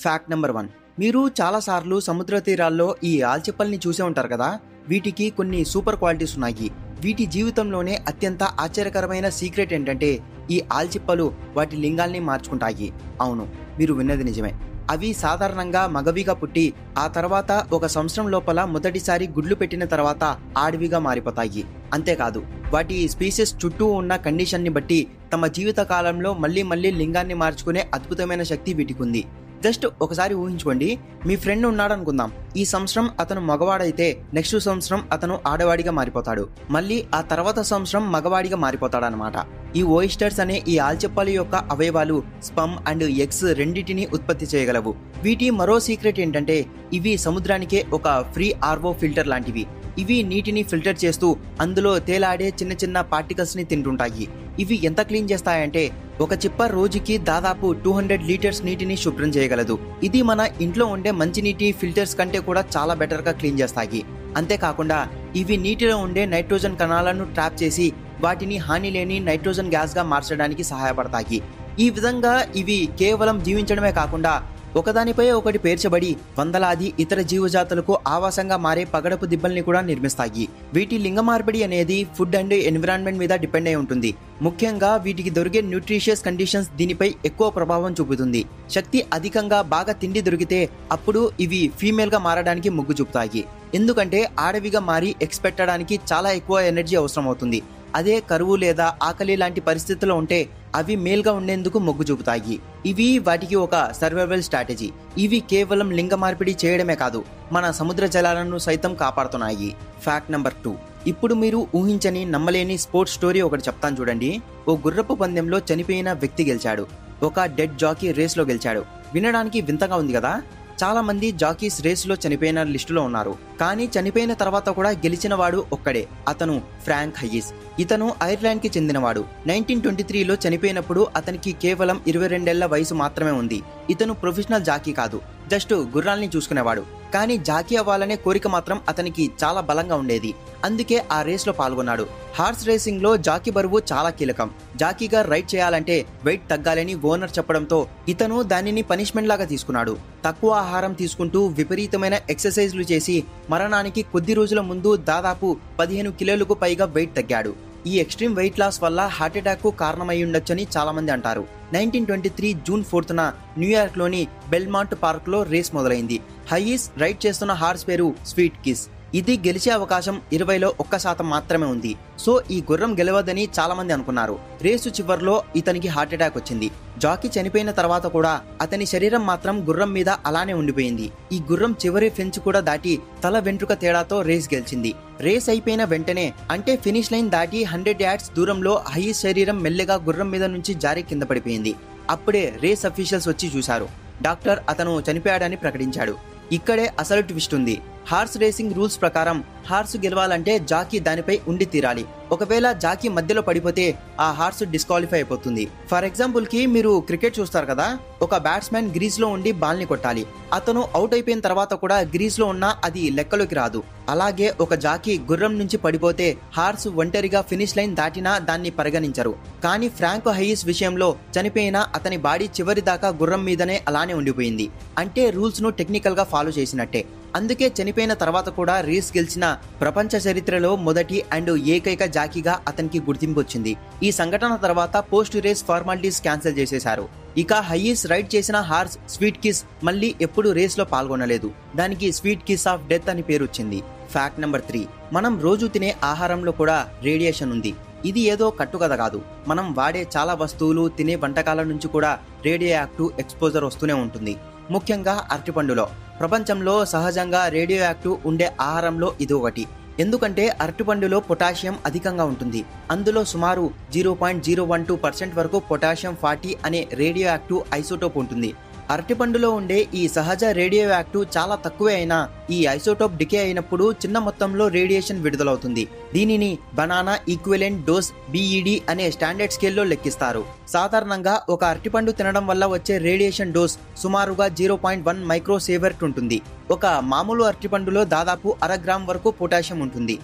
Fact number 1. మీరు చాలాసార్లు సముద్ర తీరాల్లో ఈ ఆల్చిప్పల్ని చూసే ఉంటారు కదా. వీటికి కొన్ని సూపర్ క్వాలిటీస్ ఉన్నాయి. వీటి జీవితంలోనే అత్యంత ఆశ్చర్యకరమైన సీక్రెట్ ఏంటంటే ఈ ఆల్చిప్పలు వాటి లింగాల్ని మార్చుకుంటాయి. అవును, మీరు విన్నది నిజమే. అవి సాధారణంగా మగవిగా పుట్టి ఆ తర్వాత ఒక సంవత్సరం లోపల మొదటిసారి గుడ్లు పెట్టిన తర్వాత ఆడవిగా మారిపోతాయి. అంతేకాదు, వాటి స్పీసీస్ చుట్టూ ఉన్న కండిషన్ని బట్టి తమ జీవిత కాలంలో మళ్ళీ లింగాన్ని మార్చుకునే అద్భుతమైన శక్తి వీటికి ఉంది. జస్ట్ ఒకసారి ఊహించుకోండి, మీ ఫ్రెండ్ ఉన్నాడు అనుకుందాం. ఈ సంవత్సరం అతను మగవాడైతే నెక్స్ట్ సంవత్సరం అతను ఆడవాడిగా మారిపోతాడు. మళ్ళీ ఆ తర్వాత సంవత్సరం మగవాడిగా మారిపోతాడు అనమాట. ఈ ఓయిస్టర్స్ అనే ఈ ఆల్చిప్పల యొక్క అవయవాలు స్పమ్ అండ్ ఎగ్స్ రెండింటిని ఉత్పత్తి చేయగలవు. వీటి మరో సీక్రెట్ ఏంటంటే ఇవి సముద్రానికే ఒక ఫ్రీ ఆర్వో ఫిల్టర్ లాంటివి. ఇవి నీటిని ఫిల్టర్ చేస్తూ అందులో తేలాడే చిన్న పార్టికల్స్ ని తింటుంటాయి. ఇవి ఎంత క్లీన్ చేస్తాయంటే ఒక చిప్ప రోజుకి దాదాపు 200 లీటర్స్ నీటిని శుభ్రం చేయగలదు. ఇది మన ఇంట్లో ఉండే మంచినీటి ఫిల్టర్స్ కంటే కూడా చాలా బెటర్ గా క్లీన్ చేస్తాయి. అంతేకాకుండా ఇవి నీటిలో ఉండే నైట్రోజన్ కణాలను ట్రాప్ చేసి వాటిని హాని లేని నైట్రోజన్ గ్యాస్ గా మార్చడానికి సహాయపడతాయి. ఈ విధంగా ఇవి కేవలం జీవించడమే కాకుండా ఒకదానిపై ఒకటి పేర్చబడి వందలాది ఇతర జీవజాతులకు ఆవాసంగా మారే పగడపు దిబ్బల్ని కూడా నిర్మిస్తాయి. వీటి లింగ మార్పిడి అనేది ఫుడ్ అండ్ ఎన్విరాన్మెంట్ మీద డిపెండ్ అయి ఉంటుంది. ముఖ్యంగా వీటికి దొరికే న్యూట్రిషియస్ కండిషన్స్ దీనిపై ఎక్కువ ప్రభావం చూపుతుంది. శక్తి అధికంగా బాగా తిండి దొరికితే అప్పుడు ఇవి ఫీమేల్ గా మారడానికి మొగ్గు చూపుతాయి. ఎందుకంటే ఆడవిగా మారి ఎగ్స్ పెట్టడానికి చాలా ఎక్కువ ఎనర్జీ అవసరం అవుతుంది. అదే కరువు లేదా ఆకలి లాంటి పరిస్థితుల్లో ఉంటే అవి మేల్ గా ఉండేందుకు మొగ్గు చూపుతాయి. ఇవి వాటికి ఒక సర్వైవల్ స్ట్రాటజీ. ఇవి కేవలం లింగ మార్పిడి చేయడమే కాదు, మన సముద్ర జలాలను సైతం కాపాడుతున్నాయి. Fact number 2. ఇప్పుడు మీరు ఊహించని నమ్మలేని స్పోర్ట్స్ స్టోరీ ఒకటి చెప్తాను చూడండి. ఓ గుర్రపు పందెంలో చనిపోయిన వ్యక్తి గెలిచాడు. ఒక డెడ్ జాకీ రేస్ లో గెలిచాడు. వినడానికి వింతగా ఉంది కదా. చాలా మంది జాకీస్ రేస్ లో చనిపోయిన లిస్టులో ఉన్నారు. కానీ చనిపోయిన తర్వాత కూడా గెలిచిన వాడు ఒక్కడే. అతను ఫ్రాంక్ హయ్యిస్. ఇతను ఐర్లాండ్ కి చెందినవాడు. 1923లో చనిపోయినప్పుడు అతనికి కేవలం 22 ఏళ్ల వయసు మాత్రమే ఉంది. ఇతను ప్రొఫెషనల్ జాకీ కాదు, జస్ట్ గుర్రాల్ని చూసుకునేవాడు. కానీ జాకీ అవ్వాలనే కోరిక మాత్రం అతనికి చాలా బలంగా ఉండేది. అందుకే ఆ రేస్ లో పాల్గొన్నాడు. హార్స్ రేసింగ్ లో జాకీ బరువు చాలా కీలకం. జాకీగా రైడ్ చేయాలంటే వెయిట్ తగ్గాలని ఓనర్ చెప్పడంతో ఇతను దానిని పనిష్మెంట్ లాగా తీసుకున్నాడు. తక్కువ ఆహారం తీసుకుంటూ విపరీతమైన ఎక్సర్సైజ్లు చేసి మరణానికి కొద్ది రోజుల ముందు దాదాపు 15 కిలోలకు పైగా వెయిట్ తగ్గాడు. ఈ ఎక్స్ట్రీమ్ వెయిట్ లాస్ వల్ల హార్ట్ అటాక్ కు కారణమై ఉండొచ్చని చాలా మంది అంటారు. 1923 జూన్ 4న న్యూయార్క్ లోని బెల్మాంట్ పార్క్ లో రేస్ మొదలైంది. హయ్యిస్ రైడ్ చేస్తున్న హార్స్ పేరు స్వీట్ కిస్. ఇది గెలిచే అవకాశం 20లో 1% మాత్రమే ఉంది. సో ఈ గుర్రం గెలవదని చాలా మంది అనుకున్నారు. రేసు చివర్లో ఇతనికి హార్ట్ అటాక్ వచ్చింది. జాకీ చనిపోయిన తర్వాత కూడా అతని శరీరం మాత్రం గుర్రం మీద అలానే ఉండిపోయింది. ఈ గుర్రం చివరి ఫెన్స్ కూడా దాటి తల వెంట్రుక తేడాతో రేస్ గెలిచింది. రేస్ అయిపోయిన వెంటనే, అంటే ఫినిష్ లైన్ దాటి 100 యార్డ్స్ దూరంలో హయ్యిస్ శరీరం మెల్లగా గుర్రం మీద నుంచి జారి కింద పడిపోయింది. అప్పుడే రేస్ అఫీషియల్స్ వచ్చి చూశారు. డాక్టర్ అతను చనిపోయాడని ప్రకటించాడు. ఇక్కడే అసలు ట్విస్ట్ ఉంది. హార్స్ రేసింగ్ రూల్స్ ప్రకారం హార్స్ గెలవాలంటే జాకీ దానిపై ఉండి తీరాలి. ఒకవేళ జాకీ మధ్యలో పడిపోతే ఆ హార్స్ డిస్క్వాలిఫై అయిపోతుంది. ఫర్ ఎగ్జాంపుల్ కి మీరు క్రికెట్ చూస్తారు కదా, ఒక బ్యాట్స్మెన్ గ్రీజ్ లో ఉండి బాల్ ని కొట్టాలి. అతను అవుట్ అయిపోయిన తర్వాత కూడా గ్రీజ్ లో ఉన్నా అది లెక్కలోకి రాదు. అలాగే ఒక జాకీ గుర్రం నుంచి పడిపోతే హార్స్ ఒంటరిగా ఫినిష్ లైన్ దాటినా దాన్ని పరిగణించరు. కానీ ఫ్రాంక్ హయ్యిస్ విషయంలో చనిపోయిన అతని బాడీ చివరి దాకా గుర్రం మీదనే అలానే ఉండిపోయింది. అంటే రూల్స్ ను టెక్నికల్ గా ఫాలో చేసినట్టే. అందుకే చనిపోయిన తర్వాత కూడా రేస్ గెలిచిన ప్రపంచ చరిత్రలో మొదటి అండ్ ఏకైక జాకీగా అతనికి గుర్తింపు వచ్చింది. ఈ సంఘటన తర్వాత పోస్ట్ రేస్ ఫార్మాలిటీస్ క్యాన్సిల్ చేసేశారు. ఇక హయ్యిస్ రైడ్ చేసిన హార్స్ స్వీట్ కిస్ మళ్ళీ ఎప్పుడు రేస్ లో పాల్గొనలేదు. దానికి స్వీట్ కిస్ ఆఫ్ డెత్ అని పేరు వచ్చింది. Fact number 3. మనం రోజు తినే ఆహారంలో కూడా రేడియేషన్ ఉంది. ఇది ఏదో కట్టుకథ కాదు. మనం వాడే చాలా వస్తువులు, తినే వంటకాల నుంచి కూడా రేడియో యాక్టివ్ ఎక్స్పోజర్ వస్తూనే ఉంటుంది. ముఖ్యంగా అరటిపండులో. ప్రపంచంలో సహజంగా రేడియో యాక్టివ్ ఉండే ఆహారంలో ఇది ఒకటి. ఎందుకంటే అరటిపండులో పొటాషియం అధికంగా ఉంటుంది. అందులో సుమారు 0.012% వరకు పొటాషియం 40 అనే రేడియో యాక్టివ్ ఐసోటోప్ ఉంటుంది. అరటిపండులో ఉండే ఈ సహజ రేడియో యాక్టివ్ చాలా తక్కువే అయినా ఈ ఐసోటోప్ డికే అయినప్పుడు చిన్న మొత్తంలో రేడియేషన్ విడుదలవుతుంది. దీనిని బనానా ఈక్వివలెంట్ డోస్ BED అనే స్టాండర్డ్ స్కేల్లో లెక్కిస్తారు. సాధారణంగా ఒక అరటిపండు తినడం వల్ల వచ్చే రేడియేషన్ డోస్ సుమారుగా 0.1 మైక్రోసీవర్ట్ ఉంటుంది. ఒక మామూలు అరటిపండులో దాదాపు 1/2 గ్రామ్ వరకు పొటాషియం ఉంటుంది.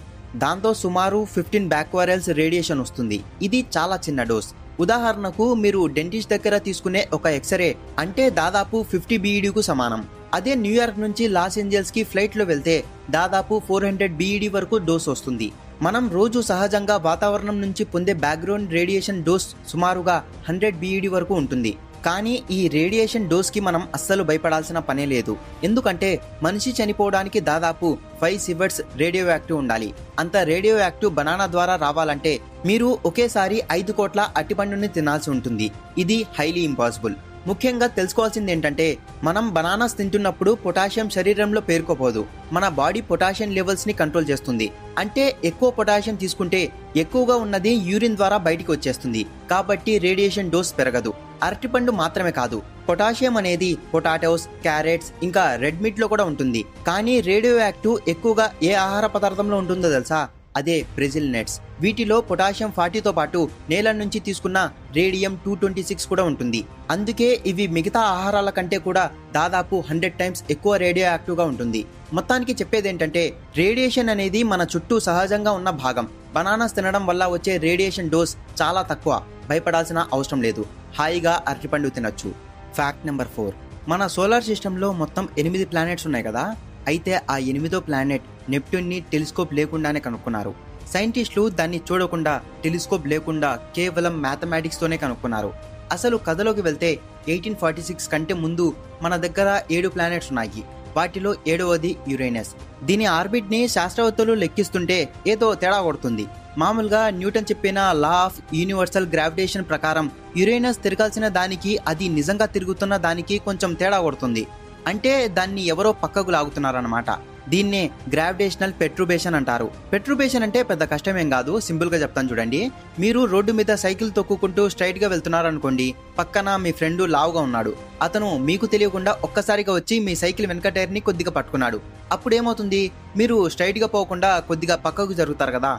దాంతో సుమారు 15 బ్యాక్వరల్స్ రేడియేషన్ వస్తుంది. ఇది చాలా చిన్న డోస్. ఉదాహరణకు మీరు డెంటిస్ట్ దగ్గర తీసుకునే ఒక ఎక్స్రే అంటే దాదాపు 50 బీఈడీకు సమానం. అదే న్యూయార్క్ నుంచి లాస్ ఏంజల్స్ కి ఫ్లైట్ లో వెళ్తే దాదాపు 400 బీఈడీ వరకు డోస్ వస్తుంది. మనం రోజు సహజంగా వాతావరణం నుంచి పొందే బ్యాక్గ్రౌండ్ రేడియేషన్ డోస్ సుమారుగా 100 బీఈడీ వరకు ఉంటుంది. కానీ ఈ రేడియేషన్ డోస్ కి మనం అస్సలు భయపడాల్సిన పనే లేదు. ఎందుకంటే మనిషి చనిపోవడానికి దాదాపు 5 సివర్ట్స్ రేడియో యాక్టివ్ ఉండాలి. అంత రేడియో యాక్టివ్ బనానా ద్వారా రావాలంటే మీరు ఒకేసారి 5 కోట్ల అట్టిపండుని తినాల్సి ఉంటుంది. ఇది హైలీ ఇంపాసిబుల్. ముఖ్యంగా తెలుసుకోవాల్సింది ఏంటంటే మనం బనానాస్ తింటున్నప్పుడు పొటాషియం శరీరంలో పేరుకోపోదు. మన బాడీ పొటాషియం లెవెల్స్ ని కంట్రోల్ చేస్తుంది. అంటే ఎక్కువ పొటాషియం తీసుకుంటే ఎక్కువగా ఉన్నది యూరిన్ ద్వారా బయటికి వచ్చేస్తుంది. కాబట్టి రేడియేషన్ డోస్ పెరగదు. అరటిపండు మాత్రమే కాదు, పొటాషియం అనేది పొటాటోస్, క్యారెట్స్ ఇంకా రెడ్ మీట్ లో కూడా ఉంటుంది. కానీ రేడియో యాక్టివ్ ఎక్కువగా ఏ ఆహార పదార్థంలో ఉంటుందో తెలుసా? అదే బ్రెజిల్ నట్స్. వీటిలో పొటాషియం 40తో పాటు నేల నుంచి తీసుకున్న రేడియం 226 కూడా ఉంటుంది. అందుకే ఇవి మిగతా ఆహారాల కంటే కూడా దాదాపు 100 టైమ్స్ ఎక్కువ రేడియో యాక్టివ్ గా ఉంటుంది. మొత్తానికి చెప్పేది ఏంటంటే రేడియేషన్ అనేది మన చుట్టూ సహజంగా ఉన్న భాగం. బనానాస్ తినడం వల్ల వచ్చే రేడియేషన్ డోస్ చాలా తక్కువ. భయపడాల్సిన అవసరం లేదు. హాయిగా అరటిపండు తినొచ్చు. Fact number 4. మన సోలార్ సిస్టంలో మొత్తం 8 ప్లానెట్స్ ఉన్నాయి కదా. అయితే ఆ 8వ ప్లానెట్ నెప్ట్యూన్ని టెలిస్కోప్ లేకుండానే కనుక్కున్నారు. సైంటిస్టులు దాన్ని చూడకుండా, టెలిస్కోప్ లేకుండా కేవలం మ్యాథమెటిక్స్ తోనే కనుక్కున్నారు. అసలు కథలోకి వెళ్తే 1846 కంటే ముందు మన దగ్గర 7 ప్లానెట్స్ ఉన్నాయి. వాటిలో 7వది యురేనస్. దీని ఆర్బిట్ ని శాస్త్రవేత్తలు లెక్కిస్తుంటే ఏదో తేడా కొడుతుంది. మామూలుగా న్యూటన్ చెప్పిన లా ఆఫ్ యూనివర్సల్ గ్రావిటేషన్ ప్రకారం యురేనస్ తిరగాల్సిన దానికి అది నిజంగా తిరుగుతున్న దానికి కొంచెం తేడా కొడుతుంది. అంటే దాన్ని ఎవరో పక్కకు లాగుతున్నారన్నమాట. దీన్నే గ్రావిటేషనల్ పెట్రుబేషన్ అంటారు. పెట్రుబేషన్ అంటే పెద్ద కష్టమేం కాదు. సింపుల్ గా చెప్తాను చూడండి. మీరు రోడ్డు మీద సైకిల్ తొక్కుకుంటూ స్ట్రైట్ గా వెళ్తున్నారనుకోండి. పక్కన మీ ఫ్రెండ్ లావుగా ఉన్నాడు. అతను మీకు తెలియకుండా ఒక్కసారిగా వచ్చి మీ సైకిల్ వెనక టైర్ ని కొద్దిగా పట్టుకున్నాడు. అప్పుడు ఏమవుతుంది? మీరు స్ట్రైట్ గా పోకుండా కొద్దిగా పక్కకు జరుగుతారు కదా.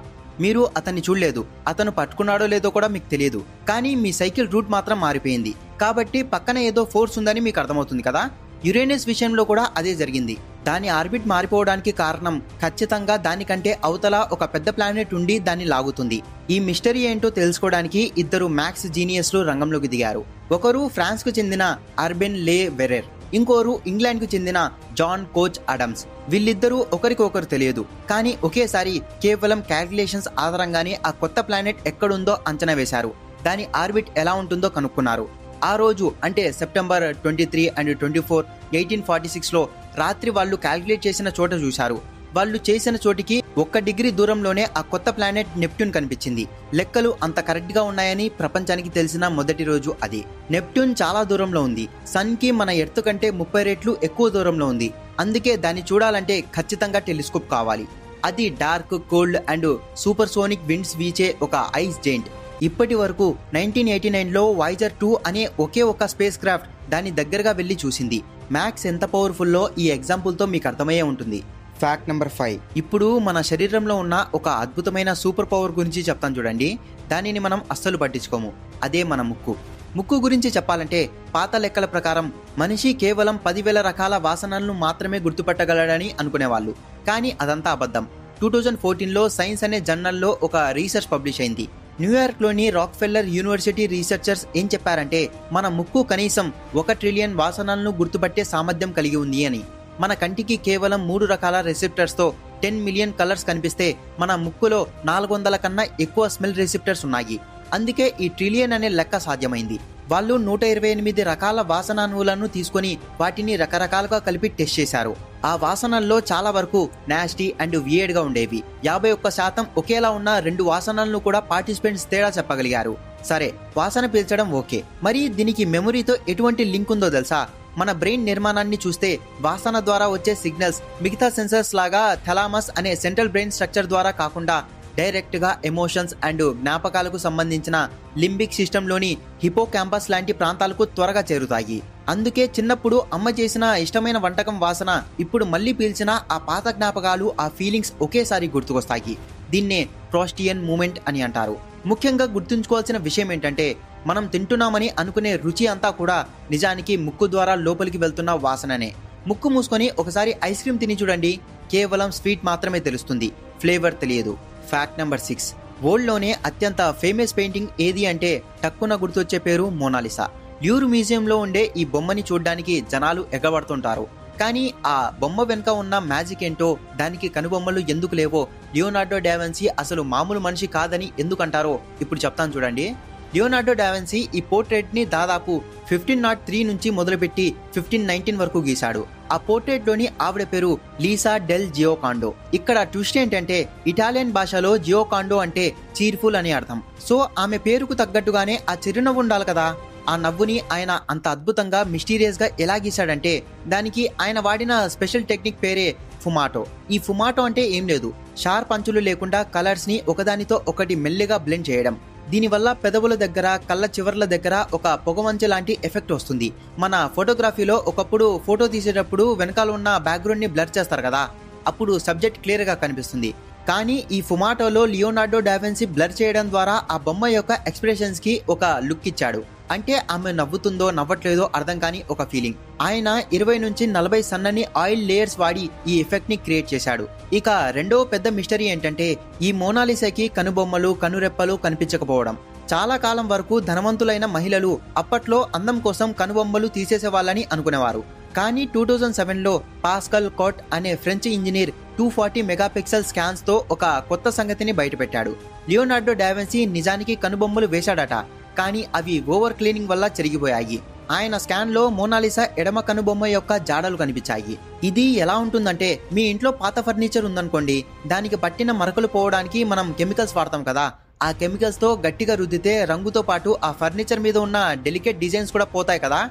మీరు అతన్ని చూడలేదు. అతను పట్టుకున్నాడో లేదో కూడా మీకు తెలియదు. కానీ మీ సైకిల్ రూట్ మాత్రం మారిపోయింది. కాబట్టి పక్కన ఏదో ఫోర్స్ ఉందని మీకు అర్థమవుతుంది కదా. యురేనస్ విషయంలో కూడా అదే జరిగింది. దాని ఆర్బిట్ మారిపోవడానికి కారణం ఖచ్చితంగా దానికంటే అవతల ఒక పెద్ద ప్లానెట్ ఉండి దాన్ని లాగుతుంది. ఈ మిస్టరీ ఏంటో తెలుసుకోవడానికి 2 మ్యాథ్స్ జీనియస్లు రంగంలోకి దిగారు. ఒకరు ఫ్రాన్స్ కు చెందిన అర్బెన్ లే వెరెర్, ఇంకోరు ఇంగ్లాండ్ కు చెందిన జాన్ కోచ్ అడమ్స్. వీళ్ళిద్దరూ ఒకరికొకరు తెలియదు. కానీ ఒకేసారి కేవలం క్యాల్కులేషన్స్ ఆధారంగానే ఆ కొత్త ప్లానెట్ ఎక్కడుందో అంచనా వేశారు. దాని ఆర్బిట్ ఎలా ఉంటుందో కనుక్కున్నారు. ఆ రోజు అంటే సెప్టెంబర్ 23 అండ్ 24, 1846లో రాత్రి వాళ్ళు క్యాల్కులేట్ చేసిన చోట చూశారు. వాళ్ళు చేసిన చోటికి 1 డిగ్రీ దూరంలోనే ఆ కొత్త ప్లానెట్ నెప్ట్యూన్ కనిపించింది. లెక్కలు అంత కరెక్ట్ గా ఉన్నాయని ప్రపంచానికి తెలిసిన మొదటి రోజు అది. నెప్ట్యూన్ చాలా దూరంలో ఉంది. సన్ కి మన ఎర్త్ కంటే 30 రెట్లు ఎక్కువ దూరంలో ఉంది. అందుకే దాన్ని చూడాలంటే ఖచ్చితంగా టెలిస్కోప్ కావాలి. అది dark, cold and super sonic winds వీచే ఒక ఐస్ జెయింట్. ఇప్పటి వరకు 1989లో వాయిజర్ 2 అనే ఒకే ఒక స్పేస్ క్రాఫ్ట్ దాని దగ్గరగా వెళ్లి చూసింది. మ్యాక్స్ ఎంత పవర్ఫుల్లో ఈ ఎగ్జాంపుల్తో మీకు అర్థమయ్యే ఉంటుంది. Fact number 5. ఇప్పుడు మన శరీరంలో ఉన్న ఒక అద్భుతమైన సూపర్ పవర్ గురించి చెప్తాను చూడండి. దానిని మనం అస్సలు పట్టించుకోము. అదే మన ముక్కు. ముక్కు గురించి చెప్పాలంటే పాత లెక్కల ప్రకారం మనిషి కేవలం 10,000 రకాల వాసనలను మాత్రమే గుర్తుపట్టగలడని అనుకునేవాళ్ళు. కానీ అదంతా అబద్ధం. 2014లో సైన్స్ అనే జర్నల్లో ఒక రీసెర్చ్ పబ్లిష్ అయింది. న్యూయార్క్ లోని రాక్ఫెల్లర్ యూనివర్సిటీ రీసెర్చర్స్ ఏం చెప్పారంటే మన ముక్కు కనీసం 1 ట్రిలియన్ వాసనలను గుర్తుపట్టే సామర్థ్యం కలిగి ఉంది అని. మన కంటికి కేవలం 3 రకాల రిసెప్టర్స్ తో 10 మిలియన్ కలర్స్ కనిపిస్తే మన ముక్కులో 400 కన్నా ఎక్కువ స్మెల్ రిసెప్టర్స్ ఉన్నాయి. అందుకే ఈ ట్రిలియన్ అనే లెక్క సాధ్యమైంది. వాళ్ళు 128 రకాల వాసనాణువులను తీసుకొని వాటిని రకరకాలుగా కలిపి టెస్ట్ చేశారు. ఆ వాసనల్లో చాలా వరకు నాస్టీ అండ్ వియర్డ్ గా ఉండేవి. 51% ఒకేలా ఉన్న 2 వాసనలను కూడా పార్టిసిపెంట్స్ తేడా చెప్పగలిగారు. సరే, వాసన పీల్చడం ఓకే. మరి దీనికి మెమొరీతో ఎటువంటి లింక్ ఉందో తెలుసా? మన బ్రెయిన్ నిర్మాణాన్ని చూస్తే వాసన ద్వారా వచ్చే సిగ్నల్స్ మిగతా సెన్సర్స్ లాగా థలామస్ అనే సెంట్రల్ బ్రెయిన్ స్ట్రక్చర్ ద్వారా కాకుండా డైరెక్ట్ గా ఎమోషన్స్ అండ్ జ్ఞాపకాలకు సంబంధించిన లింబిక్ సిస్టంలోని హిపో క్యాంపస్ లాంటి ప్రాంతాలకు త్వరగా చేరుతాయి. అందుకే చిన్నప్పుడు అమ్మ చేసిన ఇష్టమైన వంటకం వాసన ఇప్పుడు మళ్ళీ పీల్చిన ఆ పాత జ్ఞాపకాలు, ఆ ఫీలింగ్స్ ఒకేసారి గుర్తుకొస్తాయి. దీన్నే ప్రోస్టియన్ మూమెంట్ అని అంటారు. ముఖ్యంగా గుర్తుంచుకోవాల్సిన విషయం ఏంటంటే మనం తింటున్నామని అనుకునే రుచి అంతా కూడా నిజానికి ముక్కు ద్వారా లోపలికి వెళ్తున్న వాసననే. ముక్కు మూసుకొని ఒకసారి ఐస్ క్రీమ్ తిని చూడండి. కేవలం స్వీట్ మాత్రమే తెలుస్తుంది, ఫ్లేవర్ తెలియదు. Fact number 6. వరల్డ్లోనే అత్యంత ఫేమస్ పెయింటింగ్ ఏది అంటే టక్కున గుర్తొచ్చే పేరు మోనాలిసా. ల్యూర్ మ్యూజియంలో ఉండే ఈ బొమ్మని చూడడానికి జనాలు ఎగబడుతుంటారు. కానీ ఆ బొమ్మ వెనుక ఉన్న మ్యాజిక్ ఏంటో, దానికి కనుబొమ్మలు ఎందుకు లేవో, లియోనార్డో డావిన్సీ అసలు మామూలు మనిషి కాదని ఎందుకంటారో ఇప్పుడు చెప్తాను చూడండి. లియోనార్డో డావిన్సీ ఈ పోర్ట్రేట్ ని దాదాపు 1503 నుంచి మొదలుపెట్టి 1519 వరకు గీశాడు. ఆ పోర్ట్రేట్ లోని ఆవిడ పేరు లీసా డెల్ జియోకాండో. ఇక్కడ ట్విస్ట్ ఏంటంటే ఇటాలియన్ భాషలో జియోకాండో అంటే చీర్ఫుల్ అని అర్థం. సో ఆమె పేరుకు తగ్గట్టుగానే ఆ చిరునవ్వు ఉండాలి కదా. ఆ నవ్వుని ఆయన అంత అద్భుతంగా మిస్టీరియస్ గా ఎలా గీశాడంటే దానికి ఆయన వాడిన స్పెషల్ టెక్నిక్ పేరే ఫుమాటో. ఈ ఫుమాటో అంటే ఏం లేదు, షార్ప్ అంచులు లేకుండా కలర్స్ ని ఒకదానితో ఒకటి మెల్లిగా బ్లెండ్ చేయడం. దీనివల్ల పెదవుల దగ్గర, కళ్ళ చివర్ల దగ్గర ఒక పొగమంచు లాంటి ఎఫెక్ట్ వస్తుంది. మన ఫోటోగ్రఫీలో ఒకప్పుడు ఫోటో తీసేటప్పుడు వెనకాల ఉన్న బ్యాక్గ్రౌండ్ ని బ్లర్ చేస్తారు కదా, అప్పుడు సబ్జెక్ట్ క్లియర్ గా కనిపిస్తుంది. కానీ ఈ ఫుమాటోలో లియోనార్డో డావిన్సీ బ్లర్ చేయడం ద్వారా ఆ బొమ్మ యొక్క ఎక్స్ప్రెషన్స్ కి ఒక లుక్ ఇచ్చాడు. అంటే ఆమె నవ్వుతుందో నవ్వట్లేదో అర్థం కాని ఒక ఫీలింగ్. ఆయన 20 నుంచి 40 సన్నని ఆయిల్ లేయర్స్ వాడి ఈ ఎఫెక్ట్ ని క్రియేట్ చేశాడు. ఇక రెండో పెద్ద మిస్టరీ ఏంటంటే ఈ మోనాలిసాకి కనుబొమ్మలు, కనురెప్పలు కనిపించకపోవడం. చాలా కాలం వరకు ధనవంతులైన మహిళలు అప్పట్లో అందం కోసం కనుబొమ్మలు తీసేసేవాళ్ళని అనుకునేవారు. కానీ 2007లో పాస్కల్ కోట్ అనే ఫ్రెంచ్ ఇంజనీర్ 240 మెగాపిక్సెల్ స్కాన్స్ తో ఒక కొత్త సంగతిని బయటపెట్టాడు. లియోనార్డో డావిన్సీ నిజానికి కనుబొమ్మలు వేశాడట, కానీ అవి ఓవర్ క్లీనింగ్ వల్ల చెరిగిపోయాయి. ఆయన స్కాన్ లో మోనాలిసా ఎడమ కనుబొమ్మ యొక్క జాడలు కనిపించాయి. ఇది ఎలా ఉంటుందంటే మీ ఇంట్లో పాత ఫర్నిచర్ ఉందనుకోండి, దానికి పట్టిన మరకలు పోవడానికి మనం కెమికల్స్ వాడతాం కదా. ఆ కెమికల్స్ తో గట్టిగా రుద్దితే రంగుతో పాటు ఆ ఫర్నిచర్ మీద ఉన్న డెలికేట్ డిజైన్స్ కూడా పోతాయి కదా.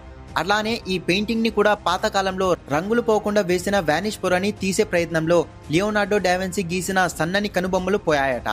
అలానే ఈ పెయింటింగ్ ని కూడా పాత కాలంలో రంగులు పోకుండా వేసిన వానిష్ పొరని తీసే ప్రయత్నంలో లియోనార్డో డావిన్సీ గీసిన సన్నని కనుబొమ్మలు పోయాయట.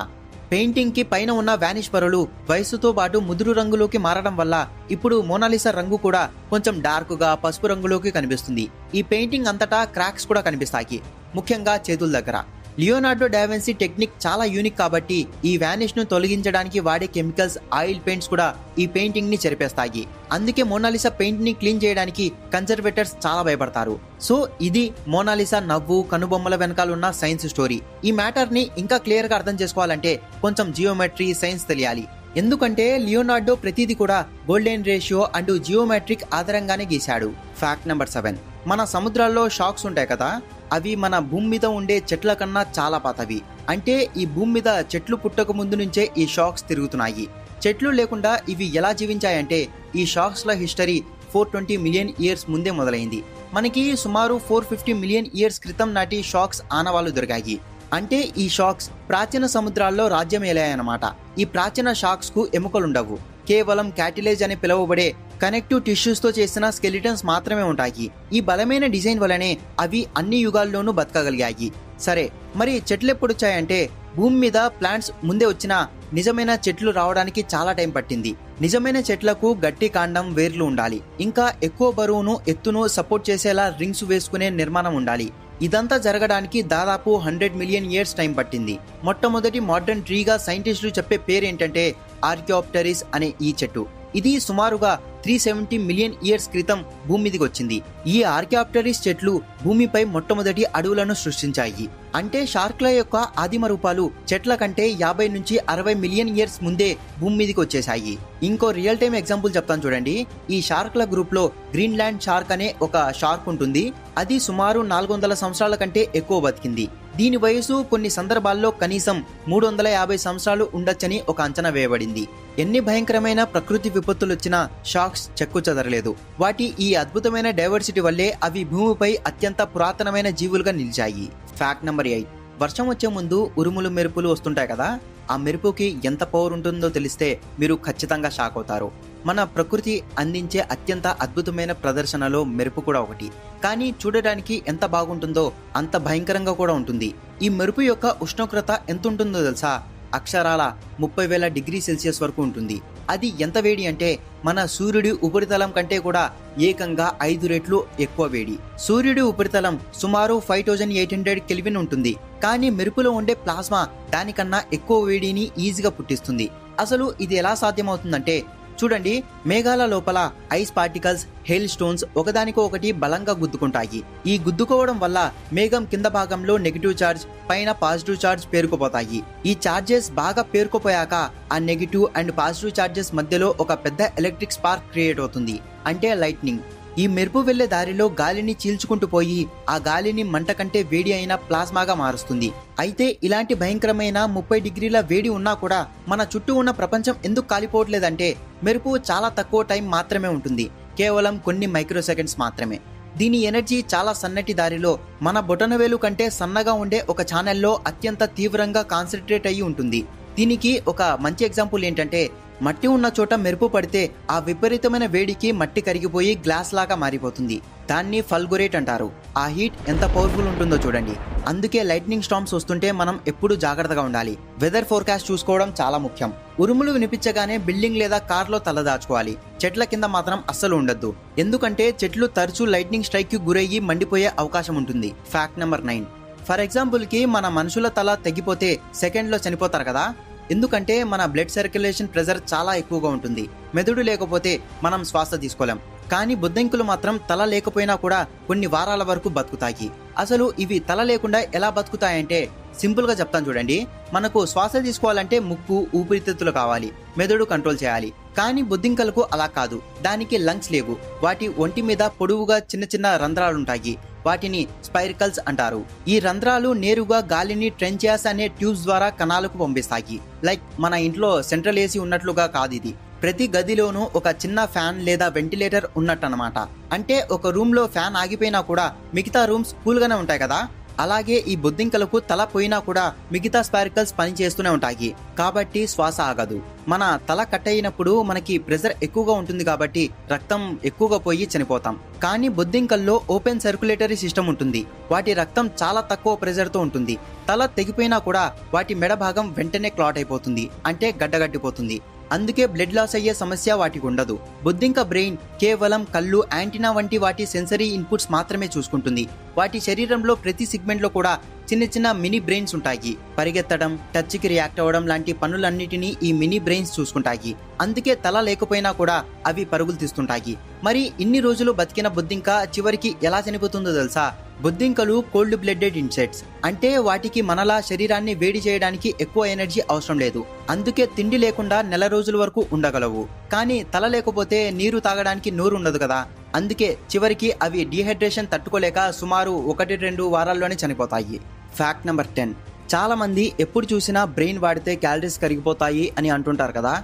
పెయింటింగ్ కి పైన ఉన్న వానిష్ పొరలు వయసుతో పాటు ముదురు రంగులోకి మారడం వల్ల ఇప్పుడు మోనాలిసా రంగు కూడా కొంచెం డార్క్ గా పసుపు రంగులోకి కనిపిస్తుంది. ఈ పెయింటింగ్ అంతటా క్రాక్స్ కూడా కనిపిస్తాయి, ముఖ్యంగా చేతుల దగ్గర. లియోనార్డో డావిన్సీ టెక్నిక్ చాలా యూనిక్ కాబట్టి ఈ వానిష్ ను తొలగించడానికి వాడే కెమికల్స్, ఆయిల్ పెయింట్స్ కూడా ఈ పెయింటింగ్ ని చెరిపేస్తాయి. అందుకే మోనాలిసా పెయింట్ ని క్లీన్ చేయడానికి కన్జర్వేటర్స్ చాలా భయపడతారు. సో ఇది మోనాలిసా నవ్వు, కనుబొమ్మల వెనకాల ఉన్న సైన్స్ స్టోరీ. ఈ మ్యాటర్ ని ఇంకా క్లియర్ గా అర్థం చేసుకోవాలంటే కొంచెం జియోమెట్రీ, సైన్స్ తెలియాలి. ఎందుకంటే లియోనార్డో ప్రతిదీ కూడా గోల్డెన్ రేషియో అండ్ జియోమెట్రిక్ ఆధారంగానే గీశాడు. ఫ్యాక్ట్ నెంబర్ 7, మన సముద్రాల్లో షాక్స్ ఉంటాయి కదా, అవి మన భూమి మీద ఉండే చెట్ల కన్నా చాలా పాతవి. అంటే ఈ భూమి మీద చెట్లు పుట్టక ముందు నుంచే ఈ షాక్స్ తిరుగుతున్నాయి. చెట్లు లేకుండా ఇవి ఎలా జీవించాయంటే ఈ షాక్స్ ల హిస్టరీ 420 మిలియన్ ఇయర్స్ ముందే మొదలైంది. మనకి సుమారు 450 మిలియన్ ఇయర్స్ క్రితం నాటి షాక్స్ ఆనవాళ్లు దొరికాయి. అంటే ఈ షాక్స్ ప్రాచీన సముద్రాల్లో రాజ్యం ఏలాయన్నమాట. ఈ ప్రాచీన షాక్స్ కు ఎముకలుండవు, కేవలం క్యాటిలేజ్ అని పిలువబడే కనెక్టివ్ టిష్యూస్ తో చేసిన స్కెలిటన్స్ మాత్రమే ఉంటాయి. ఈ బలమైన డిజైన్ వల్లనే అవి అన్ని యుగాల్లోనూ బతకగలిగాయి. సరే, మరి చెట్లు ఎప్పుడు వచ్చాయంటే భూమి మీద ప్లాంట్స్ ముందే వచ్చినా నిజమైన చెట్లు రావడానికి చాలా టైం పట్టింది. నిజమైన చెట్లకు గట్టి కాండం, వేర్లు ఉండాలి. ఇంకా ఎక్కువ బరువును, ఎత్తును సపోర్ట్ చేసేలా రింగ్స్ వేసుకునే నిర్మాణం ఉండాలి. ఇదంతా జరగడానికి దాదాపు 100 మిలియన్ ఇయర్స్ టైం పట్టింది. మొట్టమొదటి మోడర్న్ ట్రీగా సైంటిస్టులు చెప్పే పేరేంటంటే ఆర్కియోప్టెరిస్ అనే ఈ చెట్టు. ఇది సుమారుగా 370 మిలియన్ ఇయర్స్ క్రితం భూమి మీదకి వచ్చింది. ఈ ఆర్కియోప్టెరిస్ చెట్లు భూమిపై మొట్టమొదటి అడవులను సృష్టించాయి. అంటే షార్క్ల యొక్క ఆదిమ రూపాలు చెట్ల కంటే 50 నుంచి 60 మిలియన్ ఇయర్స్ ముందే భూమి మీదకి వచ్చేసాయి. ఇంకో రియల్ టైమ్ ఎగ్జాంపుల్ చెప్తాను చూడండి. ఈ షార్క్ల గ్రూప్ లో గ్రీన్లాండ్ షార్క్ అనే ఒక షార్క్ ఉంటుంది. అది సుమారు 400 సంవత్సరాల కంటే ఎక్కువ బతికింది. దీని వయసు కొన్ని సందర్భాల్లో కనీసం 350 సంవత్సరాలు ఉండొచ్చని ఒక అంచనా వేయబడింది. ఎన్ని భయంకరమైన ప్రకృతి విపత్తులు వచ్చినా షార్క్స్ చెక్కు చెదరలేదు. వాటి ఈ అద్భుతమైన డైవర్సిటీ వల్లే అవి భూమిపై అత్యంత పురాతనమైన జీవులుగా నిలిచాయి. ఫ్యాక్ట్ నెంబర్ 8, వర్షం వచ్చే ముందు ఉరుములు, మెరుపులు వస్తుంటాయి కదా, ఆ మెరుపుకి ఎంత పవర్ ఉంటుందో తెలిస్తే మీరు ఖచ్చితంగా షాక్ అవుతారు. మన ప్రకృతి అందించే అత్యంత అద్భుతమైన ప్రదర్శనలో మెరుపు కూడా ఒకటి. కానీ చూడడానికి ఎంత బాగుంటుందో అంత భయంకరంగా కూడా ఉంటుంది. ఈ మెరుపు యొక్క ఉష్ణోగ్రత ఎంత ఉంటుందో తెలుసా? అక్షరాల 30,000 డిగ్రీ సెల్సియస్ వరకు ఉంటుంది. అది ఎంత వేడి అంటే మన సూర్యుడి ఉపరితలం కంటే కూడా ఏకంగా 5 రెట్లు ఎక్కువ వేడి. సూర్యుడి ఉపరితలం సుమారు 5800 కెల్విన్ ఉంటుంది. కానీ మెరుపులో ఉండే ప్లాస్మా దానికన్నా ఎక్కువ వేడిని ఈజీగా పుట్టిస్తుంది. అసలు ఇది ఎలా సాధ్యమవుతుందంటే చూడండి, మేఘాల లోపల ఐస్ పార్టికల్స్, హెయిల్ స్టోన్స్ ఒకదానికో ఒకటి బలంగా గుద్దుకుంటాయి. ఈ గుద్దుకోవడం వల్ల మేఘం కింద భాగంలో నెగిటివ్ ఛార్జ్, పైన పాజిటివ్ ఛార్జ్ పేరుకుపోతాయి. ఈ ఛార్జెస్ బాగా పేరుకుపోయాక ఆ నెగిటివ్ అండ్ పాజిటివ్ ఛార్జెస్ మధ్యలో ఒక పెద్ద ఎలక్ట్రిక్ స్పార్క్ క్రియేట్ అవుతుంది, అంటే లైట్నింగ్. ఈ మెరుపు వెళ్లే దారిలో గాలిని చీల్చుకుంటూ పోయి ఆ గాలిని మంట కంటే వేడి అయిన ప్లాస్మాగా మారుస్తుంది. అయితే ఇలాంటి భయంకరమైన 30 డిగ్రీల వేడి ఉన్నా కూడా మన చుట్టూ ఉన్న ప్రపంచం ఎందుకు కాలిపోవట్లేదంటే మెరుపు చాలా తక్కువ టైం మాత్రమే ఉంటుంది, కేవలం కొన్ని మైక్రో సెకండ్స్ మాత్రమే. దీని ఎనర్జీ చాలా సన్నటి దారిలో మన బొటనవేలు కంటే సన్నగా ఉండే ఒక ఛానల్లో అత్యంత తీవ్రంగా కాన్సన్ట్రేట్ అయ్యి ఉంటుంది. దీనికి ఒక మంచి ఎగ్జాంపుల్ ఏంటంటే, మట్టి ఉన్న చోట మెరుపు పడితే ఆ విపరీతమైన వేడికి మట్టి కరిగిపోయి గ్లాస్ లాగా మారిపోతుంది. దాన్ని ఫల్గురేట్ అంటారు. ఆ హీట్ ఎంత పవర్ఫుల్ ఉంటుందో చూడండి. అందుకే లైట్నింగ్ స్టార్మ్స్ వస్తుంటే మనం ఎప్పుడూ జాగ్రత్తగా ఉండాలి. వెదర్ ఫోర్కాస్ట్ చూసుకోవడం చాలా ముఖ్యం. ఉరుములు వినిపించగానే బిల్డింగ్ లేదా కార్లో తలదాచుకోవాలి. చెట్ల కింద మాత్రం అస్సలు ఉండొద్దు, ఎందుకంటే చెట్లు తరచూ లైట్నింగ్ స్ట్రైక్ కి గురయ్యి మండిపోయే అవకాశం ఉంటుంది. Fact number 9. ఫర్ ఎగ్జాంపుల్ కి మన మనుషుల తల తెగిపోతే సెకండ్లో చనిపోతారు కదా, ఎందుకంటే మన బ్లడ్ సర్క్యులేషన్ ప్రెజర్ చాలా ఎక్కువగా ఉంటుంది. మెదడు లేకపోతే మనం శ్వాస తీసుకోలేం. కానీ బొద్దింకలు మాత్రం తల లేకపోయినా కూడా కొన్ని వారాల వరకు బతుకుతాయి. అసలు ఇవి తల లేకుండా ఎలా బతుకుతాయంటే సింపుల్ గా చెప్తాను చూడండి. మనకు శ్వాస తీసుకోవాలంటే ముక్కు, ఊపిరితిత్తులు కావాలి, మెదడు కంట్రోల్ చేయాలి. కానీ బొద్దింకలకు అలా కాదు, దానికి లంగ్స్ లేవు. వాటి ఒంటి మీద పొడవుగా చిన్న చిన్న రంధ్రాలుంటాయి, వాటిని స్పైరికల్స్ అంటారు. ఈ రంధ్రాలు నేరుగా గాలిని ట్రెంచియాస్ అనే ట్యూబ్స్ ద్వారా కణాలకు పంపిస్తాయి. లైక్ మన ఇంట్లో సెంట్రల్ ఏసీ ఉన్నట్లుగా కాదు ఇది. ప్రతి గదిలోనూ ఒక చిన్న ఫ్యాన్ లేదా వెంటిలేటర్ ఉన్నట్టనమాట. అంటే ఒక రూమ్ లో ఫ్యాన్ ఆగిపోయినా కూడా మిగతా రూమ్స్ కూల్ గానే ఉంటాయి కదా, అలాగే ఈ బొద్దింకలకు తల పోయినా కూడా మిగతా స్పార్కల్స్ పనిచేస్తూనే ఉంటాయి. కాబట్టి శ్వాస ఆగదు. మన తల కట్ అయినప్పుడు మనకి ప్రెషర్ ఎక్కువగా ఉంటుంది కాబట్టి రక్తం ఎక్కువగా పోయి చనిపోతాం. కానీ బొద్దింకల్లో ఓపెన్ సర్క్యులేటరీ సిస్టమ్ ఉంటుంది. వాటి రక్తం చాలా తక్కువ ప్రెషర్ తో ఉంటుంది. తల తెగిపోయినా కూడా వాటి మెడ భాగం వెంటనే క్లాట్ అయిపోతుంది, అంటే గడ్డగట్టిపోతుంది. అందుకే బ్లడ్ లాస్ అయ్యే సమస్య వాటికి ఉండదు. బొద్దింక బ్రెయిన్ కేవలం కళ్ళు, యాంటీనా వంటి వాటి సెన్సరీ ఇన్పుట్స్ మాత్రమే చూసుకుంటుంది. వాటి శరీరంలో ప్రతి సెగ్మెంట్ లో కూడా చిన్న చిన్న మినీ బ్రెయిన్స్ ఉంటాయి. పరిగెత్తడం, టచ్ కి రియాక్ట్ అవ్వడం లాంటి పనులన్నిటినీ ఈ మినీ బ్రెయిన్స్ చూసుకుంటాయి. అందుకే తల లేకపోయినా కూడా అవి పరుగులు తీస్తుంటాయి. మరి ఇన్ని రోజులు బతికిన బొద్దింక చివరికి ఎలా చనిపోతుందో తెలుసా? బొద్దింకలు కోల్డ్ బ్లడెడ్ ఇన్సెక్ట్స్, అంటే వాటికి మనలా శరీరాన్ని వేడి చేయడానికి ఎక్కువ ఎనర్జీ అవసరం లేదు. అందుకే తిండి లేకుండా నెల రోజుల వరకు ఉండగలవు. కానీ తల లేకపోతే నీరు తాగడానికి నోరు ఉండదు కదా, అందుకే చివరికి అవి డీహైడ్రేషన్ తట్టుకోలేక సుమారు 1-2 వారాల్లోనే చనిపోతాయి. Fact number 10. చాలా మంది ఎప్పుడు చూసినా బ్రెయిన్ వాడితే క్యాలరీస్ కరిగిపోతాయి అని అంటుంటారు కదా.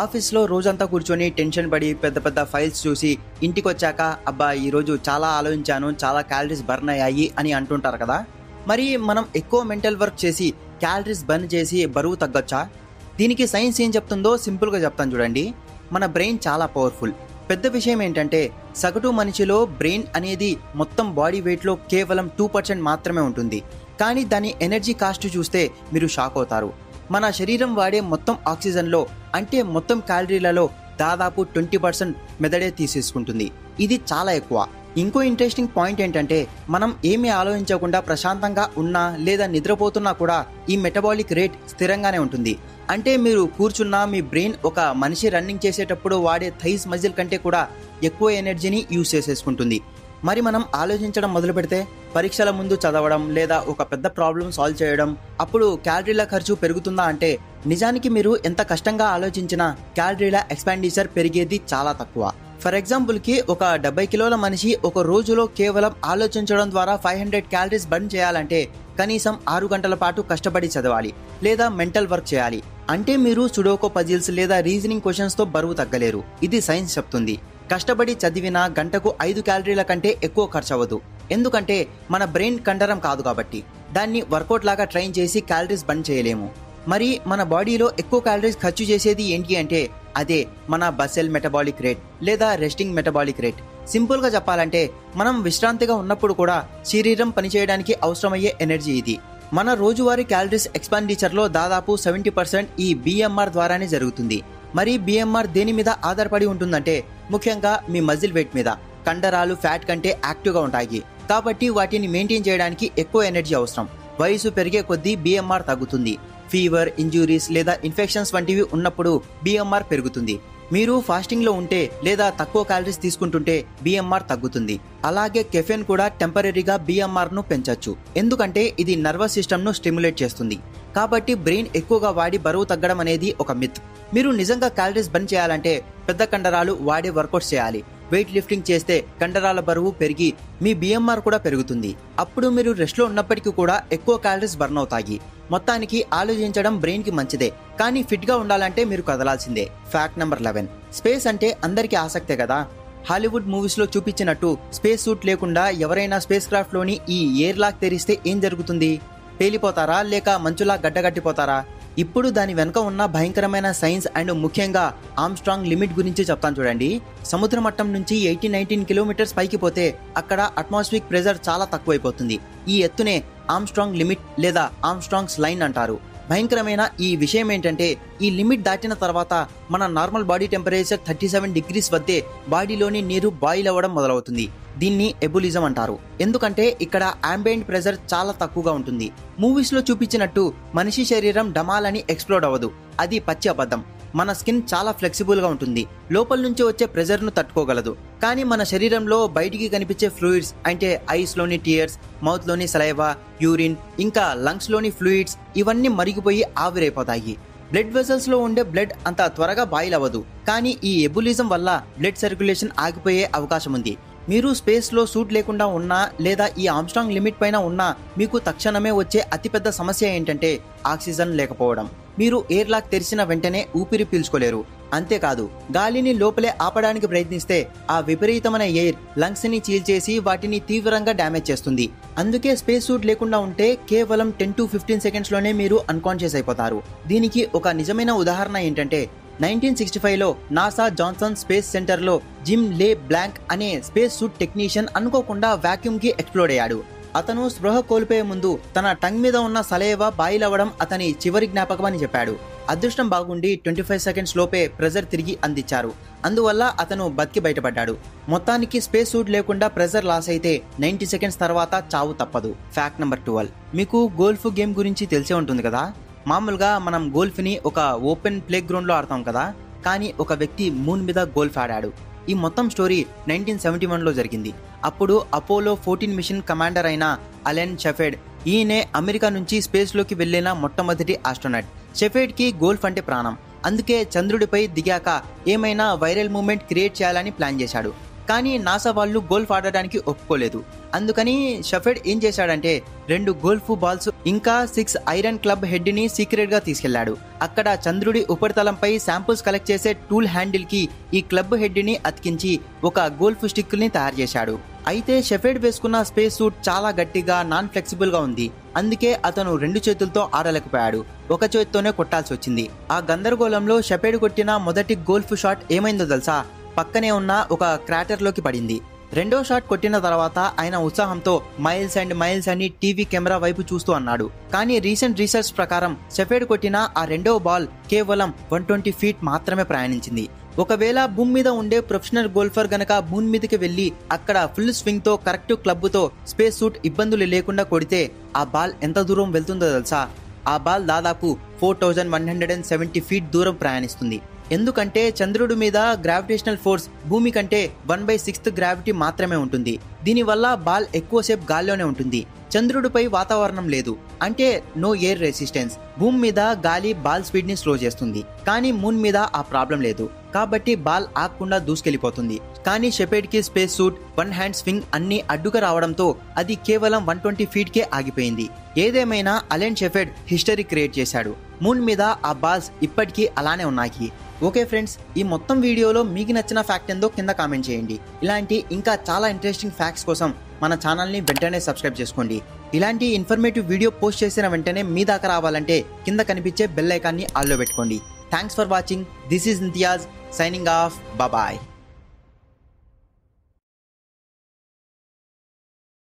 ఆఫీస్లో రోజంతా కూర్చొని టెన్షన్ పడి పెద్ద పెద్ద ఫైల్స్ చూసి ఇంటికి వచ్చాక అబ్బా ఈరోజు చాలా ఆలోచించాను, చాలా క్యాలరీస్ బర్న్ అయ్యాయి అని అంటుంటారు కదా. మరి మనం ఎక్కువ మెంటల్ వర్క్ చేసి క్యాలరీస్ బర్న్ చేసి బరువు తగ్గొచ్చా? దీనికి సైన్స్ ఏం చెప్తుందో సింపుల్గా చెప్తాను చూడండి. మన బ్రెయిన్ చాలా పవర్ఫుల్. పెద్ద విషయం ఏంటంటే సగటు మనిషిలో బ్రెయిన్ అనేది మొత్తం బాడీ వెయిట్లో కేవలం 2% మాత్రమే ఉంటుంది. కానీ దాని ఎనర్జీ కాస్ట్ చూస్తే మీరు షాక్ అవుతారు. మన శరీరం వాడే మొత్తం ఆక్సిజన్లో, అంటే మొత్తం క్యాలరీలలో దాదాపు 20% మెదడే తీసేసుకుంటుంది. ఇది చాలా ఎక్కువ. ఇంకో ఇంట్రెస్టింగ్ పాయింట్ ఏంటంటే మనం ఏమీ ఆలోచించకుండా ప్రశాంతంగా ఉన్నా లేదా నిద్రపోతున్నా కూడా ఈ మెటబాలిక్ రేట్ స్థిరంగానే ఉంటుంది. అంటే మీరు కూర్చున్నా మీ బ్రెయిన్ ఒక మనిషి రన్నింగ్ చేసేటప్పుడు వాడే థైస్ మజిల్ కంటే కూడా ఎక్కువ ఎనర్జీని యూజ్ చేసేసుకుంటుంది. మరి మనం ఆలోచించడం మొదలు పెడితే, పరీక్షల ముందు చదవడం లేదా ఒక పెద్ద ప్రాబ్లం సాల్వ్ చేయడం, అప్పుడు క్యాలరీల ఖర్చు పెరుగుతుందా అంటే నిజానికి మీరు ఎంత కష్టంగా ఆలోచించినా క్యాలరీల ఎక్స్పెండిచర్ పెరిగేది చాలా తక్కువ. ఫర్ ఎగ్జాంపుల్ కి ఒక 70 కిలోల మనిషి ఒక రోజులో కేవలం ఆలోచించడం ద్వారా 500 క్యాలరీస్ బర్న్ చేయాలంటే కనీసం 6 గంటల పాటు కష్టపడి చదవాలి లేదా మెంటల్ వర్క్ చేయాలి. అంటే మీరు సుడోకో పజిల్స్ లేదా రీజనింగ్ క్వశ్చన్స్ తో బరువు తగ్గలేరు. ఇది సైన్స్ చెప్తుంది. కష్టపడి చదివిన గంటకు 5 క్యాలరీల కంటే ఎక్కువ ఖర్చు అవ్వదు. ఎందుకంటే మన బ్రెయిన్ కండరం కాదు కాబట్టి దాన్ని వర్కౌట్ లాగా ట్రైన్ చేసి క్యాలరీస్ బర్న్ చేయలేము. మరి మన బాడీలో ఎక్కువ క్యాలరీస్ ఖర్చు చేసేది ఏంటి అంటే అదే మన బసెల్ మెటబాలిక్ రేట్ లేదా రెస్టింగ్ మెటబాలిక్ రేట్. సింపుల్ గా చెప్పాలంటే మనం విశ్రాంతిగా ఉన్నప్పుడు కూడా శరీరం పనిచేయడానికి అవసరమయ్యే ఎనర్జీ ఇది. మన రోజువారీ క్యాలరీస్ ఎక్స్పెండిచర్ లో దాదాపు 70% ఈ బిఎంఆర్ ద్వారానే జరుగుతుంది. మరి బిఎంఆర్ దేని మీద ఆధారపడి ఉంటుందంటే ముఖ్యంగా మీ మజిల్ వెయిట్ మీద. కండరాలు ఫ్యాట్ కంటే యాక్టివ్గా ఉంటాయి కాబట్టి వాటిని మెయింటైన్ చేయడానికి ఎక్కువ ఎనర్జీ అవసరం. వయసు పెరిగే కొద్దీ బిఎంఆర్ తగ్గుతుంది. ఫీవర్, ఇంజురీస్ లేదా ఇన్ఫెక్షన్స్ వంటివి ఉన్నప్పుడు బిఎంఆర్ పెరుగుతుంది. మీరు ఫాస్టింగ్ లో ఉంటే లేదా తక్కువ క్యాలరీస్ తీసుకుంటుంటే BMR తగ్గుతుంది. అలాగే కెఫెన్ కూడా టెంపరీగా BMR ను పెంచొచ్చు, ఎందుకంటే ఇది నర్వస్ సిస్టమ్ ను స్టిమ్యులేట్ చేస్తుంది. కాబట్టి బ్రెయిన్ ఎక్కువగా వాడి బరువు తగ్గడం అనేది ఒక మిత్. మీరు నిజంగా క్యాలరీస్ బర్న్ చేయాలంటే పెద్ద కండరాలు వాడే వర్కౌట్స్ చేయాలి. వెయిట్ లిఫ్టింగ్ చేస్తే కండరాల బరువు పెరిగి మీ BMR కూడా పెరుగుతుంది. అప్పుడు మీరు రెస్ట్ లో ఉన్నప్పటికీ కూడా ఎక్కువ క్యాలరీస్ బర్న్ అవుతాయి. మొత్తానికి ఆలోచించడం బ్రెయిన్ కి మంచిదే, కానీ ఫిట్ గా ఉండాలంటే మీరు కదలాల్సిందే. Fact number 11. స్పేస్ అంటే అందరికీ ఆసక్తే కదా. హాలీవుడ్ మూవీస్ లో చూపించినట్టు స్పేస్ సూట్ లేకుండా ఎవరైనా స్పేస్ క్రాఫ్ట్ లోని ఈ ఎయిర్ లాక్ తెరిస్తే ఏం జరుగుతుంది? పేలిపోతారా లేక మంచులా గడ్డగట్టిపోతారా? ఇప్పుడు దాని వెనుక ఉన్న భయంకరమైన సైన్స్ అండ్ ముఖ్యంగా ఆర్మ్స్ట్రాంగ్ లిమిట్ గురించి చెప్తాను చూడండి. సముద్ర మట్టం నుంచి 18-19 కిలోమీటర్స్ పైకి పోతే అక్కడ అట్మాస్ఫియరిక్ ప్రెజర్ చాలా తక్కువైపోతుంది. ఈ ఎత్తునే ఆర్మ్స్ట్రాంగ్ లిమిట్ లేదా ఆర్మ్స్ట్రాంగ్స్ లైన్ అంటారు. భయంకరమైన ఈ విషయం ఏంటంటే ఈ లిమిట్ దాటిన తర్వాత మన నార్మల్ బాడీ టెంపరేచర్ 37 డిగ్రీస్ వద్దే బాడీలోని నీరు బాయిల్ అవ్వడం మొదలవుతుంది. దీన్ని ఎబులిజం అంటారు, ఎందుకంటే ఇక్కడ అంబియంట్ ప్రెజర్ చాలా తక్కువగా ఉంటుంది. మూవీస్ లో చూపించినట్టు మనిషి శరీరం డమాలని ఎక్స్ప్లోడ్ అవ్వదు, అది పచ్చి అబద్ధం. మన స్కిన్ చాలా ఫ్లెక్సిబుల్ గా ఉంటుంది, లోపల నుంచి వచ్చే ప్రెజర్ ను తట్టుకోగలదు. కానీ మన శరీరంలో బయటికి కనిపించే ఫ్లూయిడ్స్ అంటే ఐస్ లోని టియర్స్, మౌత్ లోని సలైవా, యూరిన్, ఇంకా లంగ్స్ లోని ఫ్లూయిడ్స్ ఇవన్నీ మరిగిపోయి ఆవిరైపోతాయి. బ్లడ్ వెసల్స్ లో ఉండే బ్లడ్ అంత త్వరగా బాయిల్ అవ్వదు, కానీ ఈ ఎబులిజం వల్ల బ్లడ్ సర్క్యులేషన్ ఆగిపోయే అవకాశం ఉంది. మీరు స్పేస్ లో సూట్ లేకుండా ఉన్నా లేదా ఈ ఆర్మ్స్ట్రాంగ్ లిమిట్ పైన ఉన్నా మీకు తక్షణమే వచ్చే అతిపెద్ద సమస్య ఏంటంటే ఆక్సిజన్ లేకపోవడం. మీరు ఎయిర్ లాక్ తెరిచిన వెంటనే ఊపిరి పీల్చుకోలేరు. అంతేకాదు, గాలిని లోపలే ఆపడానికి ప్రయత్నిస్తే ఆ విపరీతమైన ఎయిర్ లంగ్స్ ని చీల్చేసి వాటిని తీవ్రంగా డ్యామేజ్ చేస్తుంది. అందుకే స్పేస్ సూట్ లేకుండా ఉంటే కేవలం 10-15 సెకండ్స్ లోనే మీరు అన్కాన్షియస్ అయిపోతారు. దీనికి ఒక నిజమైన ఉదాహరణ ఏంటంటే 1965లో నాసా జాన్సన్ స్పేస్ సెంటర్ లో జిమ్ లే బ్లాంక్ అనే స్పేస్ సూట్ టెక్నీషియన్ అనుకోకుండా వాక్యూమ్ కి ఎక్స్ప్లోడ్ అయ్యాడు. అతను స్పృహ కోల్పోయే ముందు తన టంగ్ మీద ఉన్న సలైవా బాయిల్ అవ్వడం అతని చివరి జ్ఞాపకం అని చెప్పాడు. అదృష్టం బాగుండి 25 సెకండ్స్ లోపే ప్రెజర్ తిరిగి అందించారు. అందువల్ల అతను బతికి బయటపడ్డాడు. మొత్తానికి స్పేస్ సూట్ లేకుండా ప్రెజర్ లాస్ అయితే 90 సెకండ్స్ తర్వాత చావు తప్పదు. Fact number 12. మీకు గోల్ఫ్ గేమ్ గురించి తెలిసే ఉంటుంది కదా. మామూలుగా మనం గోల్ఫ్ ని ఒక ఓపెన్ ప్లే గ్రౌండ్ లో ఆడతాం కదా, కానీ ఒక వ్యక్తి మూన్ మీద గోల్ఫ్ ఆడాడు. ఈ మొత్తం స్టోరీ 1971లో జరిగింది. అప్పుడు అపోలో 14 మిషన్ కమాండర్ అయిన అలెన్ షెఫర్డ్, ఈయనే అమెరికా నుంచి స్పేస్ లోకి వెళ్లిన మొట్టమొదటి ఆస్ట్రోనట్. షెఫర్డ్ కి గోల్ఫ్ అంటే ప్రాణం. అందుకే చంద్రుడిపై దిగాక ఏమైనా వైరల్ మూమెంట్ క్రియేట్ చేయాలని ప్లాన్ చేశాడు. కానీ నాసా వాళ్ళు గోల్ఫ్ ఆడడానికి ఒప్పుకోలేదు. అందుకని షెఫర్డ్ ఏం చేశాడంటే 2 గోల్ఫ్ బాల్స్ ఇంకా 6 ఐరన్ క్లబ్ హెడ్ ని సీక్రెట్ గా తీసుకెళ్లాడు. అక్కడ చంద్రుడి ఉపరితలంపై శాంపుల్స్ కలెక్ట్ చేసే టూల్ హ్యాండిల్ కి ఈ క్లబ్ హెడ్ ని అతికించి ఒక గోల్ఫ్ స్టిక్ ని తయారు చేశాడు. అయితే షెఫర్డ్ వేసుకున్న స్పేస్ సూట్ చాలా గట్టిగా నాన్ ఫ్లెక్సిబుల్ గా ఉంది. అందుకే అతను 2 చేతులతో ఆడలేకపోయాడు, ఒక చేతితోనే కొట్టాల్సి వచ్చింది. ఆ గందరగోళంలో షెఫర్డ్ కొట్టిన మొదటి గోల్ఫ్ షాట్ ఏమైందో తెలుసా? పక్కనే ఉన్న ఒక క్రాటర్ లోకి పడింది. రెండో షాట్ కొట్టిన తర్వాత ఆయన ఉత్సాహంతో మైల్స్ అండ్ మైల్స్ అని టీవీ కెమెరా వైపు చూస్తూ అన్నాడు. కానీ రీసెంట్ రీసెర్చ్ ప్రకారం షెఫర్డ్ కొట్టిన ఆ రెండవ బాల్ కేవలం 120 ఫీట్ మాత్రమే ప్రయాణించింది. ఒకవేళ భూమి మీద ఉండే ప్రొఫెషనల్ గోల్ఫర్ గనక భూమి మీదకి వెళ్లి అక్కడ ఫుల్ స్వింగ్ తో కరెక్ట్ క్లబ్ తో స్పేస్ సూట్ ఇబ్బందులు లేకుండా కొడితే ఆ బాల్ ఎంత దూరం వెళ్తుందో తెలుసా? ఆ బాల్ దాదాపు 4170 ఫీట్ దూరం ప్రయాణిస్తుంది. ఎందుకంటే చంద్రుడి మీద గ్రావిటేషనల్ ఫోర్స్ భూమి కంటే 1/6 గ్రావిటీ మాత్రమే ఉంటుంది. దీనివల్ల బాల్ ఎక్కువసేపు గాల్లోనే ఉంటుంది. చంద్రుడిపై వాతావరణం లేదు, అంటే నో ఎయిర్ రెసిస్టెన్స్. భూమి మీద గాలి బాల్ స్పీడ్ ని స్లో చేస్తుంది, కానీ మూన్ మీద ఆ ప్రాబ్లం లేదు. కాబట్టి బాల్ ఆగకుండా దూసుకెళ్లిపోతుంది. కానీ షెఫర్డ్ కి స్పేస్ సూట్, 1 హ్యాండ్ స్వింగ్ అన్ని అడ్డుగా రావడంతో అది కేవలం 120 ఫీట్ కే ఆగిపోయింది. ఏదేమైనా అలెన్ షెఫర్డ్ హిస్టరీ క్రియేట్ చేశాడు. మూన్ మీద ఆ బాల్స్ ఇప్పటికీ అలానే ఉన్నాయి. ఓకే ఫ్రెండ్స్, ఈ మొత్తం వీడియోలో మీకు నచ్చిన ఫ్యాక్ట్ ఏందో కింద కామెంట్ చేయండి. ఇలాంటి ఇంకా చాలా ఇంట్రెస్టింగ్ ఫ్యాక్ట్స్ కోసం మన ఛానల్ని వెంటనే సబ్స్క్రైబ్ చేసుకోండి. ఇలాంటి ఇన్ఫర్మేటివ్ వీడియో పోస్ట్ చేసిన వెంటనే మీ దాకా రావాలంటే కింద కనిపించే బెల్ ఐకాన్ని ఆల్లో పెట్టుకోండి. Thanks for watching. This is Imtiaz signing off. Bye.